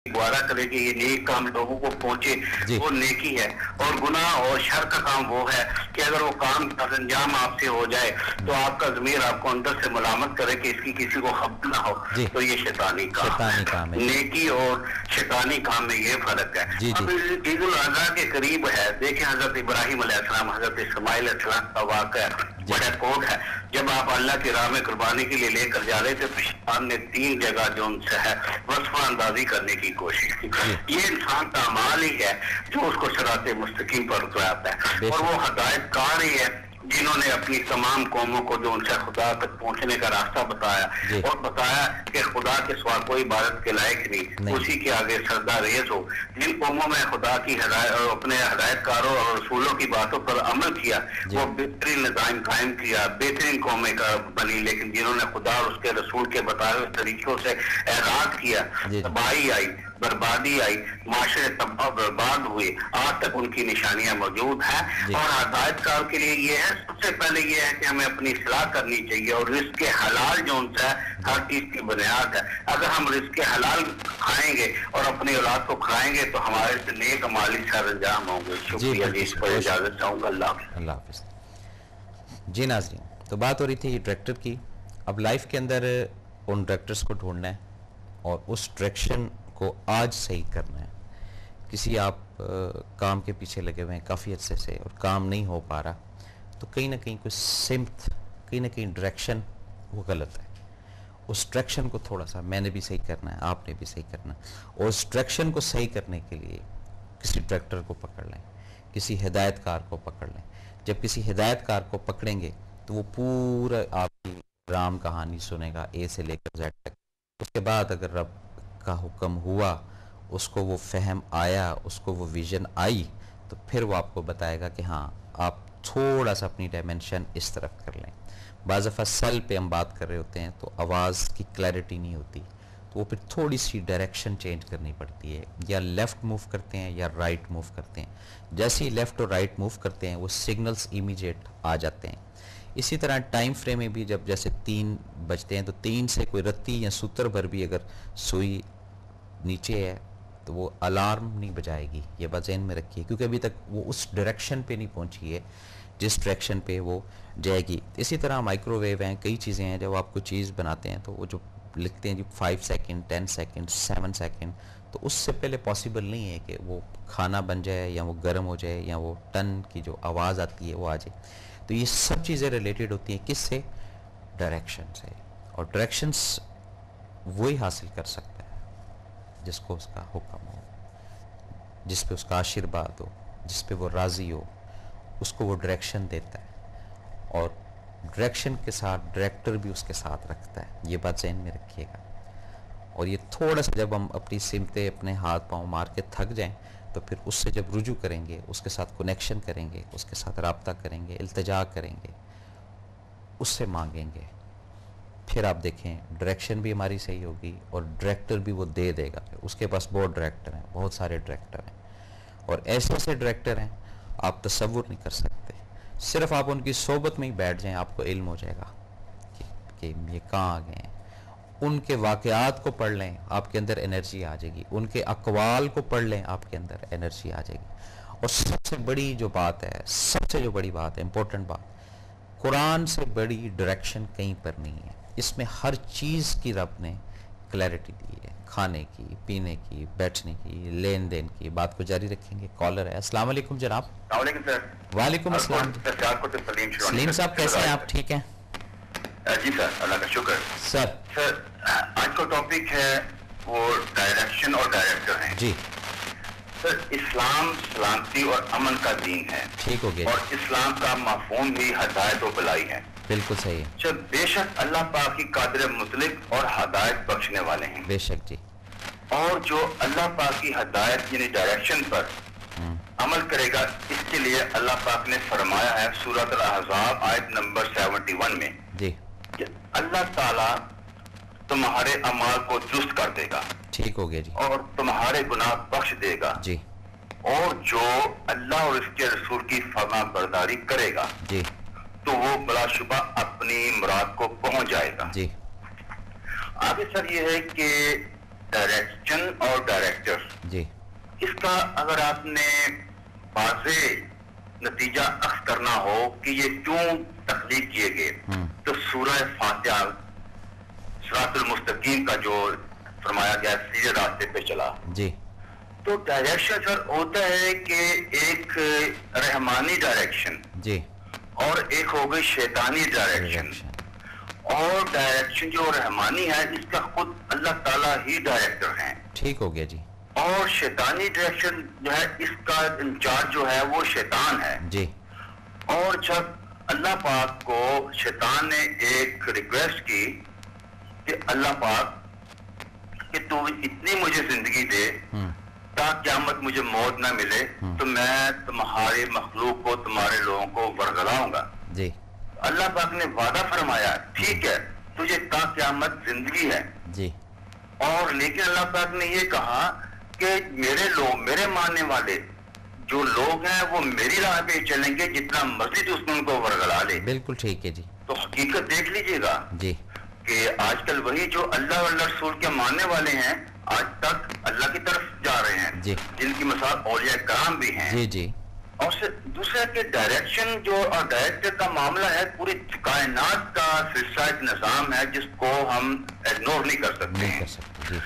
गुजारा करे कि ये नेक काम लोगों को पहुंचे, वो नेकी है। और गुनाह और शर का काम वो है कि अगर वो काम का अंजाम आपसे हो जाए तो आपका ज़मीर आपको अंदर से मलामत करे कि इसकी किसी को खबर ना हो, तो ये शैतानी काम है। नेकी और शैतानी काम में ये फर्क है। अब ईद उल अज़हा के करीब है, देखें हजरत इब्राहिम अलैहिस्सलाम, हजरत इस्माइल अलैहिस्सलाम का वाक़या बड़ा कोड है। जब आप अल्लाह की राह में कुर्बानी के लिए लेकर जा रहे थे तो शैतान ने 3 जगह जो उनसे है वस्फ़ा अंदाजी करने की कोशिश की। ये इंसान का अमाल ही है जो उसको सिराते मुस्तकीम पर उतराता है, और वो हदायतकार ही है जिन्होंने अपनी तमाम कौमों को जो उनसे खुदा तक पहुंचने का रास्ता बताया, और बताया कि खुदा के सिवा कोई इबादत के लायक नहीं, उसी के आगे सरदा रेज हो। जिन कौमों में खुदा की हदायत और अपने हदायतकारों और रसूलों की बातों पर अमल किया, वो बेहतरीन निज़ाम कायम किया, बेहतरीन कौमें का बनी। लेकिन जिन्होंने खुदा और उसके रसूल के बताए हुए तरीकों से एराद किया, तबाही आई, बर्बादी आई, माशरे तबाह बर्बाद हुए। आज तक उनकी निशानियां मौजूद हैं। और हदायतकार के लिए ये है, सबसे पहले ये है कि हमें अपनी इस्लाह करनी चाहिए, और रिज़्क़ हलाल जो उनसे हर चीज की बुनियाद है। अगर हम रिज़्क़ हलाल खाएंगे और अपनी औलाद को खाएंगे तो हमारे से नेक अमाली सर अंजाम होंगे। शुक्रिया जी, इस पर इजाजत चाहूंगा। अल्लाह हाफ़िज़। जी नाज़रीन, तो बात हो रही थी डायरेक्टर की। अब लाइफ के अंदर उन डायरेक्टर्स को ढूंढना है और उस डायरेक्शन को आज सही करना है। किसी आप काम के पीछे लगे हुए हैं काफ़ी अच्छे से और काम नहीं हो पा रहा, तो कहीं ना कहीं कोई सिमत, कहीं ना कहीं डायरेक्शन वो गलत है। उस डायरेक्शन को थोड़ा सा मैंने भी सही करना है, आपने भी सही करना है। और उस डायरेक्शन को सही करने के लिए किसी डायरेक्टर को पकड़ लें, किसी हिदायतकार को पकड़ लें। जब किसी हिदायतकार को पकड़ेंगे तो वो पूरा आपकी राम कहानी सुनेगा, ए से लेकर जेड तक। उसके बाद अगर रब का हुक्म हुआ, उसको वो फहम आया, उसको वो विजन आई, तो फिर वो आपको बताएगा कि हाँ आप थोड़ा सा अपनी डायमेंशन इस तरफ कर लें। बाज़ दफ़ा सेल पे हम बात कर रहे होते हैं तो आवाज़ की क्लैरिटी नहीं होती, तो वो फिर थोड़ी सी डायरेक्शन चेंज करनी पड़ती है, या लेफ़्ट मूव करते हैं या राइट मूव करते हैं। जैसे ही लेफ़्ट और राइट मूव करते हैं वो सिग्नल्स इमीडिएट आ जाते हैं। इसी तरह टाइम फ्रेम में भी जब जैसे 3 बजते हैं तो 3 से कोई रत्ती या सूत्र भर भी अगर सुई नीचे है तो वो अलार्म नहीं बजाएगी। ये बात ज़हन में रखिए, क्योंकि अभी तक वो उस डायरेक्शन पे नहीं पहुंची है जिस डायरेक्शन पे वो जाएगी। इसी तरह माइक्रोवेव हैं, कई चीज़ें हैं। जब आप कोई चीज़ बनाते हैं तो वो जो लिखते हैं जी 5 सेकेंड, 10 सेकेंड, 7 सेकेंड, तो उससे पहले पॉसिबल नहीं है कि वो खाना बन जाए या वो गर्म हो जाए या वो टन की जो आवाज़ आती है वो आ जाए। तो ये सब चीज़ें रिलेटेड होती हैं किससे? डायरेक्शन से। और डायरेक्शंस वही हासिल कर सकता है जिसको उसका हुक्म हो, जिस पे उसका आशीर्वाद हो, जिस पे वो राज़ी हो, उसको वो डायरेक्शन देता है। और डायरेक्शन के साथ डायरेक्टर भी उसके साथ रखता है। ये बात ज़हन में रखिएगा। और ये थोड़ा सा जब हम अपनी सिमतें, अपने हाथ पाँव मार के थक जाएं, तो फिर उससे जब रुजू करेंगे, उसके साथ कनेक्शन करेंगे, उसके साथ राब्ता करेंगे, इल्तिजा करेंगे, उससे मांगेंगे, फिर आप देखें डायरेक्शन भी हमारी सही होगी और डायरेक्टर भी वो दे देगा। फिर उसके पास बहुत डायरेक्टर हैं, बहुत सारे डायरेक्टर हैं, और ऐसे ऐसे डायरेक्टर हैं आप तसव्वुर नहीं कर सकते। सिर्फ आप उनकी सोबत में ही बैठ जाएं, आपको इल्म हो जाएगा कि ये कहाँ आ गए हैं। उनके वाक़यात को पढ़ लें, आपके अंदर एनर्जी आ जाएगी। उनके अक़वाल को पढ़ लें, आपके अंदर एनर्जी आ जाएगी। और सबसे बड़ी जो बात है, सबसे जो बड़ी बात है, इम्पोर्टेंट बात, कुरान से बड़ी डायरेक्शन कहीं पर नहीं है। इसमें हर चीज़ की रब ने क्लैरिटी दी है, खाने की, पीने की, बैठने की, लेन देन की। बात को जारी रखेंगे। कॉलर है। अस्सलाम वालेकुम जनाब। वालेकुम अस्सलाम। सलीम साहब कैसे हैं आप? ठीक हैं जी सर, अल्लाह का शुक्र। सर आज का टॉपिक है वो डायरेक्शन और डायरेक्टर हैं जी। सर इस्लाम सलामती और अमन का दीन है। ठीक हो गया। और इस्लाम का मफ़हूम भी हदायत और भलाई है। बिल्कुल सही है। सर बेशक अल्लाह पाक की कादिर मुतलिक और हदायत बख्शने वाले हैं। बेशक जी। और जो अल्लाह पाक की हदायत यानी डायरेक्शन पर अमल करेगा, इसके लिए अल्लाह पाक ने फरमाया है सूरत अल-अहज़ाब आयत नंबर 71 में जी, अल्लाह ताला तुम्हारे अमाल को दुरुस्त कर देगा। ठीक हो गया जी। और तुम्हारे गुनाह बख्श देगा जी। और जो अल्लाह और इसके रसूल की फरमा बरदारी करेगा जी, तो वो बलाशुबा अपनी मुराद को पहुंच जाएगा जी। आगे सर ये है कि डायरेक्शन और डायरेक्टर जी इसका अगर आपने वाज़े नतीजा अख्ज़ करना हो कि ये क्यों तख्लीक किए गए, तो सूरह फातिहा सिरातुल मुस्तकीम का जो फरमाया गया सीधे रास्ते पे चला जी। तो डायरेक्शन सर होता है कि एक रहमानी डायरेक्शन जी और एक हो गई शैतानी डायरेक्शन। और डायरेक्शन जो रहमानी है इसका खुद अल्लाह ताला ही डायरेक्टर हैं। ठीक हो गया जी। और शैतानी डायरेक्शन जो है इसका इंचार्ज जो है वो शैतान है जी। और जब अल्लाह पाक को शैतान ने एक रिक्वेस्ट की कि अल्लाह पाक कि तू इतनी मुझे जिंदगी दे ताकि क़यामत मुझे मौत ना मिले, तो मैं तुम्हारे मखलूक को तुम्हारे लोगों को वरगलाऊंगा जी। अल्लाह पाक ने वादा फरमाया ठीक है तुझे ताकि क़यामत जिंदगी है जी। और लेकिन अल्लाह पाक ने ये कहा कि मेरे लोग, मेरे मानने वाले जो लोग हैं वो मेरी राह पे चलेंगे, जितना मर्जी दुश्मन उनको वरगला ले। बिल्कुल ठीक है जी। तो हकीकत देख लीजिएगा जी कि आजकल वही जो अल्लाह और रसूल के मानने वाले हैं आज तक अल्लाह की तरफ जा रहे हैं जी। जिनकी मिसाल औलिया कराम भी हैं। जी जी। और दूसरा के डायरेक्शन जो और डायरेक्टर का मामला है पूरी कायनात का सिलसिला एक निजाम है जिसको हम इग्नोर नहीं कर सकते नहीं हैं। कर सकते जी।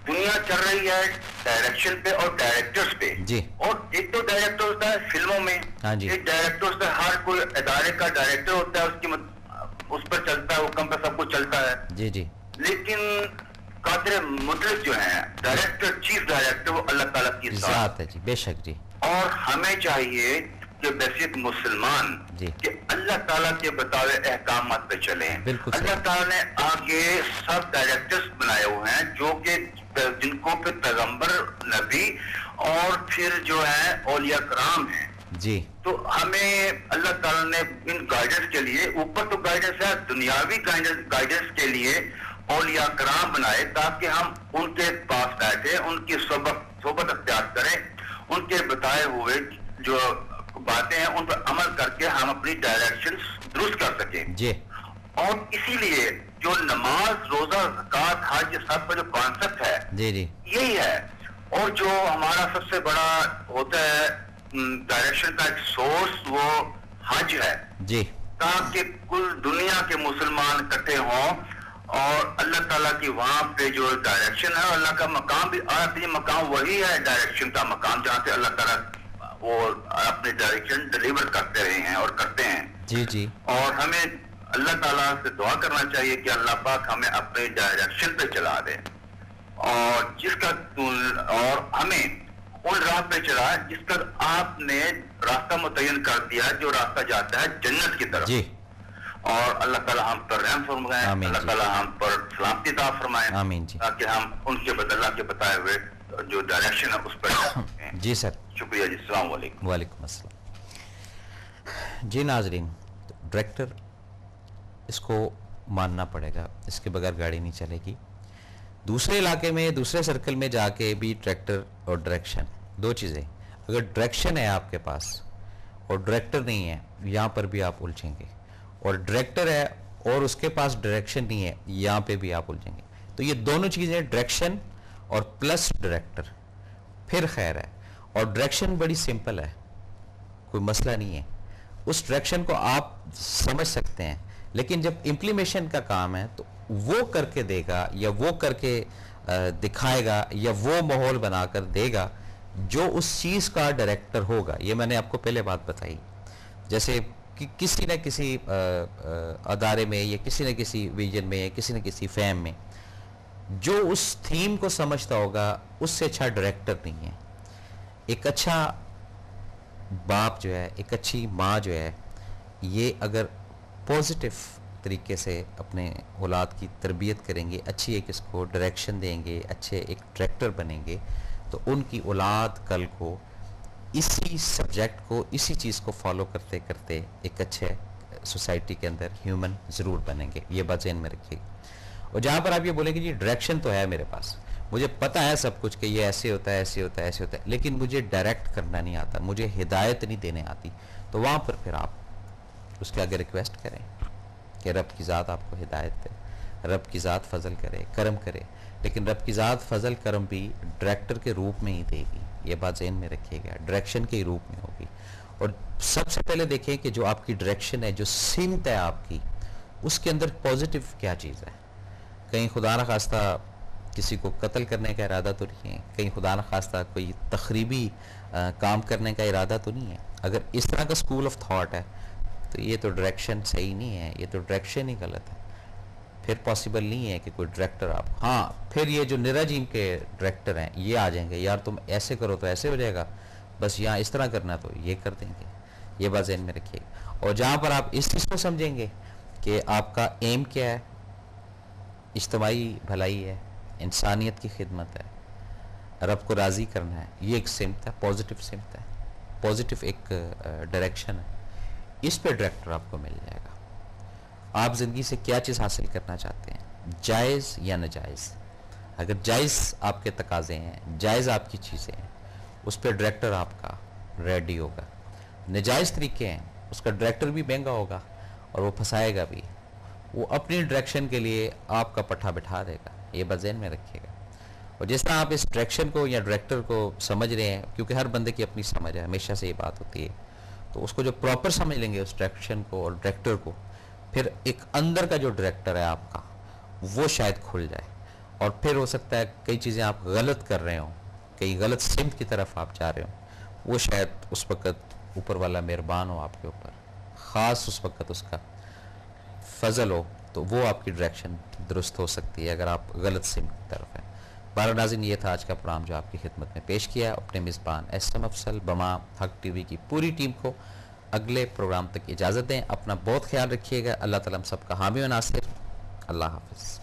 दुनिया चल रही है डायरेक्शन पे और डायरेक्टर्स पे जी। और एक तो डायरेक्टर होता है फिल्मों में, हाँ जी। एक डायरेक्टर होता है हर कोई इदारे का डायरेक्टर होता है, उस पर चलता है, हुक्म पर सब कुछ चलता है। जी जी। लेकिन कादिर मुतलक जो है डायरेक्टर, चीफ डायरेक्टर वो अल्लाह ताला की ज़ात है जी। बेशक जी। और हमें चाहिए कि बैसिक मुसलमान जी कि अल्लाह ताला के बताए अहकामात पे चले। बिल्कुल अल्लाह ताला ने आगे सब डायरेक्टर्स बनाए हुए हैं जो कि जिनको फिर पैगंबर, नबी और फिर जो है औलिया कराम हैं जी। तो हमें अल्लाह ताला ने इन गाइडेंस के लिए, ऊपर तो गाइडेंस है, दुनियावी गाइडेंस के लिए औलिया कराम बनाए ताकि हम उनके पास बैठे, उनकी सोबत अख्तियार करें, उनके बताए हुए जो बातें हैं उन पर अमल करके हम अपनी डायरेक्शन दुरुस्त कर सकें जी। और इसीलिए जो नमाज, रोजा, ज़कात, हज, सब का जो कॉन्सेप्ट है जी जी यही है। और जो हमारा सबसे बड़ा होता है डायरेक्शन का एक सोर्स वो हज है जी। ताकि कुल दुनिया के मुसलमान इकट्ठे हों और अल्लाह ताला की वहां पे जो डायरेक्शन है, अल्लाह का मकाम भी आखिरी मकाम वही है, डायरेक्शन का मकाम जहाँ से अल्लाह ताला वो अपने डायरेक्शन डिलीवर करते रहे हैं और करते हैं। जी जी। और हमें अल्लाह ताला से दुआ करना चाहिए कि अल्लाह पाक हमें अपने डायरेक्शन पे चला दे और जिसका और हमें उन राह पे चला जिसका आपने रास्ता मुतय्यन कर दिया, जो रास्ता जाता है जन्नत की तरफ। जी। और अल्लाह ताला हम पर रहम फरमाए, अल्लाह ताला हम पर सलामती अता फरमाए, आमीन जी। ताकि हम उनके बदला के बताए हुए जो डायरेक्शन है उस पर जा सकते हैं। जी सर। शुक्रिया जी। अस्सलाम वालेकुम। वालेकुम अस्सलाम। जी नाजरीन, डायरेक्टर इसको मानना पड़ेगा, इसके बगैर गाड़ी नहीं चलेगी। दूसरे इलाके में, दूसरे सर्कल में जाके भी ट्रैक्टर और डायरेक्शन दो चीज़ें। अगर डायरेक्शन है आपके पास और डायरेक्टर नहीं है, यहाँ पर भी आप उलझेंगे, और डायरेक्टर है और उसके पास डायरेक्शन नहीं है, यहाँ पे भी आप उलझेंगे। तो ये दोनों चीज़ें, डायरेक्शन और प्लस डायरेक्टर, फिर खैर है। और डायरेक्शन बड़ी सिंपल है, कोई मसला नहीं है, उस डायरेक्शन को आप समझ सकते हैं। लेकिन जब इम्प्लीमेशन का काम है तो वो करके देगा या वो करके दिखाएगा या वो माहौल बनाकर देगा जो उस चीज़ का डायरेक्टर होगा। ये मैंने आपको पहले बात बताई। जैसे कि किसी न किसी अदारे में या किसी न किसी विजन में या किसी न किसी फैम में जो उस थीम को समझता होगा उससे अच्छा डायरेक्टर नहीं है। एक अच्छा बाप जो है, एक अच्छी माँ जो है, ये अगर पॉजिटिव तरीके से अपने औलाद की तरबियत करेंगे, अच्छी एक इसको डायरेक्शन देंगे, अच्छे एक डायरेक्टर बनेंगे, तो उनकी औलाद कल को इसी सब्जेक्ट को, इसी चीज़ को फॉलो करते करते एक अच्छे सोसाइटी के अंदर ह्यूमन ज़रूर बनेंगे। ये बात ज़हन में रखिएगा। और जहाँ पर आप ये बोलेंगे जी डायरेक्शन तो है मेरे पास, मुझे पता है सब कुछ कि ये ऐसे होता है, ऐसे होता है, ऐसे होता है, लेकिन मुझे डायरेक्ट करना नहीं आता, मुझे हिदायत नहीं देने आती, तो वहाँ पर फिर आप उसके आगे रिक्वेस्ट करें कि रब की ज़ात आपको हिदायत दे, रब की ज़ात फजल करे, करम करे, لیکن رب کی ذات فضل کرم بھی ڈائریکٹر کے روپ میں ہی دے گی. یہ بات ذہن میں رکھیے گا, ڈائریکشن کے روپ میں ہوگی. اور سب سے پہلے دیکھیں کہ جو آپ کی ڈائریکشن ہے, جو سمت ہے آپ کی, اس کے اندر پازیٹیو کیا چیز ہے. کہیں خدا نہ خواستہ کسی کو قتل کرنے کا ارادہ تو نہیں ہے, کہیں خدا نہ خواستہ کوئی تخریبی کام کرنے کا ارادہ تو نہیں ہے. اگر اس طرح کا اسکول آف تھاٹ ہے تو یہ تو ڈائریکشن صحیح نہیں ہے, یہ تو ڈائریکشن ہی غلط ہے. پھر پاسبل نہیں ہے کہ کوئی ڈائریکٹر آپ, ہاں پھر یہ جو نراجیم کے ڈائریکٹر ہیں یہ آ جائیں گے, یار تم ایسے کرو تو ایسے ہو جائے گا, بس یہاں اس طرح کرنا تو یہ کر دیں گے. یہ بات ذہن میں رکھیے گا. اور جہاں پر آپ اس چیز کو سمجھیں گے کہ آپ کا ایم کیا ہے, اجتماعی بھلائی ہے, انسانیت کی خدمت ہے, رب کو راضی کرنا ہے, یہ ایک سمت ہے, پازیٹیو سمت ہے, پازیٹیو ایک ڈائریکشن ہے. اس پہ ڈائریکٹر آپ کو مل جائے گا. آپ زندگی سے کیا چیز حاصل کرنا چاہتے ہیں, جائز یا ناجائز. اگر جائز آپ کے تقاضے ہیں, جائز آپ کی چیزیں ہیں, اس پہ ڈائریکٹر آپ کا ریڈی ہوگا. ناجائز طریقے ہیں, اس کا ڈائریکٹر بھی مہنگا ہوگا اور وہ پھنسائے گا بھی. وہ اپنی ڈائریکشن کے لیے آپ کا پٹھا بٹھا دے گا. یہ بات ذہن میں رکھیے گا. اور جس طرح آپ اس ڈائریکشن کو یا ڈائریکٹر کو سمجھ رہے ہیں, کیونکہ ہر بندے کی اپنی سمجھ ہے, ہمیشہ سے یہ بات ہوتی ہے, تو اس کو جو پراپر سمجھ لیں گے اس ڈائریکشن کو اور ڈائریکٹر کو, پھر ایک اندر کا جو ڈائریکٹر ہے آپ کا وہ شاید کھل جائے. اور پھر ہو سکتا ہے کئی چیزیں آپ غلط کر رہے ہوں, کئی غلط سمت کی طرف آپ جا رہے ہوں, وہ شاید اس وقت اوپر والا مہربان ہو آپ کے اوپر, خاص اس وقت اس کا فضل ہو, تو وہ آپ کی ڈائریکشن درست ہو سکتی ہے اگر آپ غلط سمت کی طرف ہیں. بارہ ناظرین, یہ تھا آج کا پروگرام جو آپ کی خدمت میں پیش کیا. اپنے میزبان ایس ایم افضل, بما, حق ٹی وی کی پوری ٹیم کو اگلے پروگرام تک اجازت دیں. اپنا بہت خیال رکھیے گا. اللہ تعالیٰ ہم سب کا حامی و ناصر. اللہ حافظ.